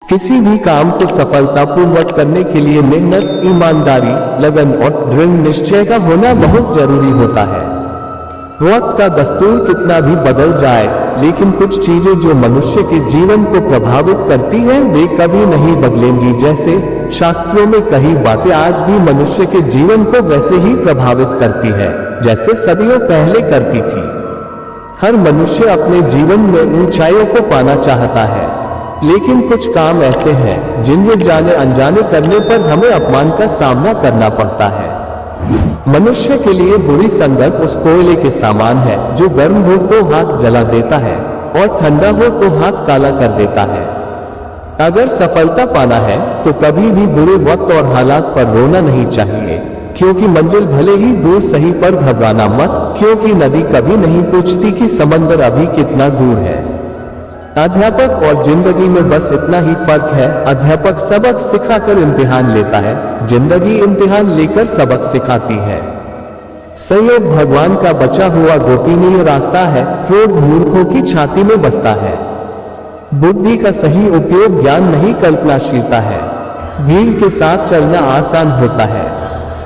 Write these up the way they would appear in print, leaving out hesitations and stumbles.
किसी भी काम को सफलतापूर्वक करने के लिए मेहनत, ईमानदारी, लगन और दृढ़ निश्चय का होना बहुत जरूरी होता है। वक्त का दस्तूर कितना भी बदल जाए, लेकिन कुछ चीजें जो मनुष्य के जीवन को प्रभावित करती हैं वे कभी नहीं बदलेंगी। जैसे शास्त्रों में कई बातें आज भी मनुष्य के जीवन को वैसे ही प्रभावित करती है जैसे सदियों पहले करती थी। हर मनुष्य अपने जीवन में ऊंचाइयों को पाना चाहता है, लेकिन कुछ काम ऐसे हैं जिन्हें जाने अनजाने करने पर हमें अपमान का सामना करना पड़ता है। मनुष्य के लिए बुरी संगत उस कोयले के समान है जो गर्म हो तो हाथ जला देता है और ठंडा हो तो हाथ काला कर देता है। अगर सफलता पाना है तो कभी भी बुरे वक्त और हालात पर रोना नहीं चाहिए, क्योंकि मंजिल भले ही दूर सही पर घबराना मत, क्योंकि नदी कभी नहीं पूछती कि समंदर अभी कितना दूर है। अध्यापक और जिंदगी में बस इतना ही फर्क है, अध्यापक सबक सिखाकर इम्तिहान लेता है, जिंदगी इम्तिहान लेकर सबक सिखाती है। संयोग भगवान का बचा हुआ गोपनीय रास्ता है, क्रोध मूर्खों की छाती में बसता है। बुद्धि का सही उपयोग ज्ञान नहीं कल्पनाशीलता है। भीड़ के साथ चलना आसान होता है,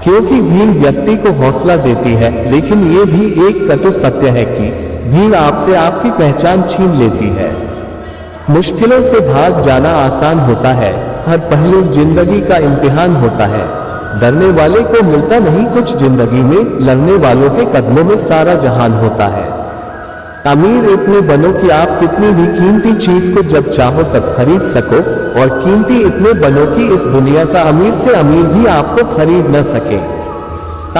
क्योंकि भीड़ व्यक्ति को हौसला देती है, लेकिन ये भी एक कटु सत्य है कि भीड़ आपसे आपकी पहचान छीन लेती है। मुश्किलों से भाग जाना आसान होता है, हर पहलू जिंदगी का इम्तिहान होता है। डरने वाले को मिलता नहीं कुछ जिंदगी में, लड़ने वालों के कदमों में सारा जहान होता है। अमीर इतने बनो कि आप कितनी भी कीमती चीज को जब चाहो तब खरीद सको, और कीमती इतने बनो कि इस दुनिया का अमीर से अमीर भी आपको खरीद न सके।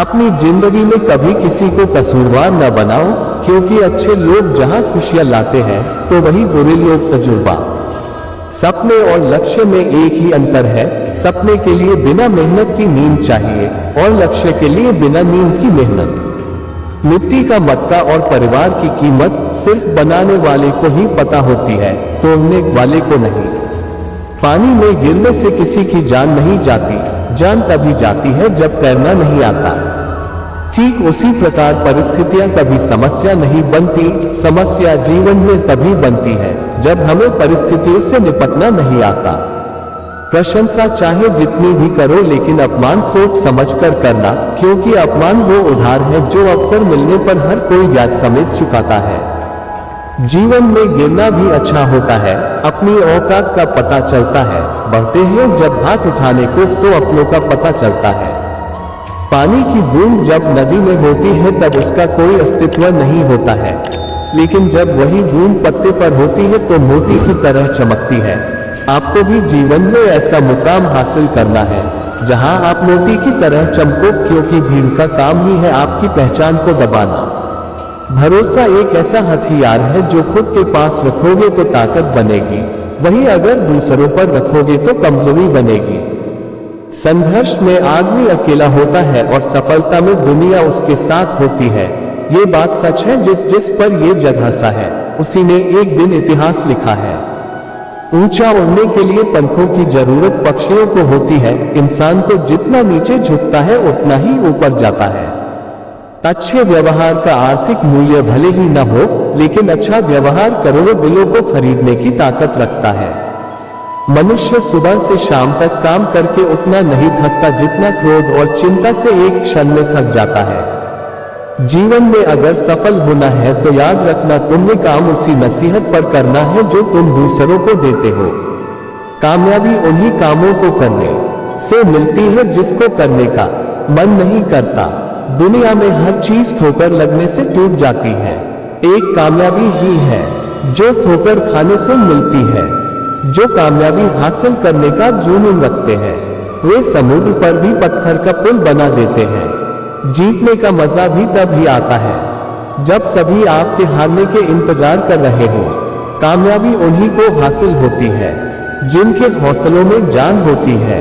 अपनी जिंदगी में कभी किसी को कसूरवार न बनाओ, क्योंकि अच्छे लोग जहां खुशियां लाते हैं तो वही बुरे लोग तजुर्बा। सपने और लक्ष्य में एक ही अंतर है, सपने के लिए बिना मेहनत की नींद चाहिए और लक्ष्य के लिए बिना नींद की मेहनत। मिट्टी का मटका और परिवार की कीमत सिर्फ बनाने वाले को ही पता होती है, तोड़ने वाले को नहीं। पानी में गिरने से किसी की जान नहीं जाती, जान तभी जाती है जब तैरना नहीं आता। ठीक उसी प्रकार परिस्थितियां कभी समस्या नहीं बनती, समस्या जीवन में तभी बनती है जब हमें परिस्थितियों से निपटना नहीं आता। प्रशंसा चाहे जितनी भी करो, लेकिन अपमान सोच समझकर करना, क्योंकि अपमान वो उधार है जो अवसर मिलने पर हर कोई ब्याज समेत चुकाता है। जीवन में गिरना भी अच्छा होता है, अपनी औकात का पता चलता है। बढ़ते हैं जब हाथ उठाने को तो अपनों का पता चलता है। पानी की बूंद जब नदी में होती है तब उसका कोई अस्तित्व नहीं होता है, लेकिन जब वही बूंद पत्ते पर होती है तो मोती की तरह चमकती है। आपको भी जीवन में ऐसा मुकाम हासिल करना है जहां आप मोती की तरह चमको, क्योंकि भीड़ का काम ही है आपकी पहचान को दबाना। भरोसा एक ऐसा हथियार है जो खुद के पास रखोगे तो ताकत बनेगी, वहीं अगर दूसरों पर रखोगे तो कमजोरी बनेगी। संघर्ष में आदमी अकेला होता है और सफलता में दुनिया उसके साथ होती है। ये बात सच है, जिस पर ये जग हंसा है उसी ने एक दिन इतिहास लिखा है। ऊंचा उड़ने के लिए पंखों की जरूरत पक्षियों को होती है, इंसान तो जितना नीचे झुकता है उतना ही ऊपर जाता है। अच्छे व्यवहार का आर्थिक मूल्य भले ही न हो, लेकिन अच्छा व्यवहार करोड़ों दिलों को खरीदने की ताकत रखता है। मनुष्य सुबह से शाम तक काम करके उतना नहीं थकता जितना क्रोध और चिंता से एक क्षण में थक जाता है। जीवन में अगर सफल होना है तो याद रखना, तुम्हें काम उसी नसीहत पर करना है जो तुम दूसरों को देते हो। कामयाबी उन्हीं कामों को करने से मिलती है जिसको करने का मन नहीं करता। दुनिया में हर चीज ठोकर लगने से टूट जाती है, एक कामयाबी ही है जो ठोकर खाने से मिलती है। जो कामयाबी हासिल करने का जुनून रखते हैं वे समुद्र पर भी पत्थर का पुल बना देते हैं। जीतने का मजा भी तब ही आता है जब सभी आपके हारने के इंतजार कर रहे हो। कामयाबी उन्हीं को हासिल होती है जिनके हौसलों में जान होती है।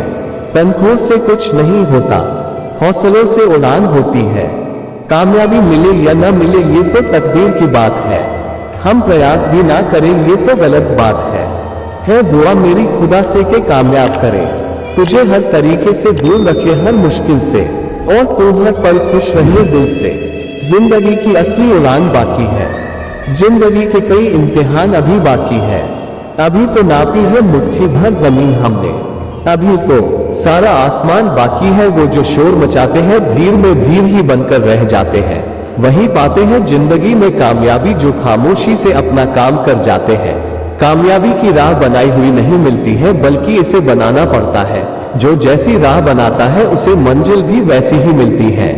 पंखों से कुछ नहीं होता, हौसलों से उड़ान होती है। कामयाबी मिले या न मिले ये तो तकदीर की बात है, हम प्रयास भी ना करें ये तो गलत बात है। दुआ मेरी खुदा से के कामयाब करे, तुझे हर तरीके से दूर रखे हर मुश्किल से, और तू हर पल खुश रहे दिल से। जिंदगी की असली उड़ान बाकी है, जिंदगी के कई इम्तिहान अभी बाकी है। अभी तो नापी है मुट्ठी भर जमीन हमने, अभी तो सारा आसमान बाकी है। वो जो शोर मचाते हैं भीड़ में भीड़ ही बनकर रह जाते हैं, वही पाते हैं जिंदगी में कामयाबी जो खामोशी से अपना काम कर जाते हैं। कामयाबी की राह बनाई हुई नहीं मिलती है, बल्कि इसे बनाना पड़ता है। जो जैसी राह बनाता है उसे मंजिल भी वैसी ही मिलती है।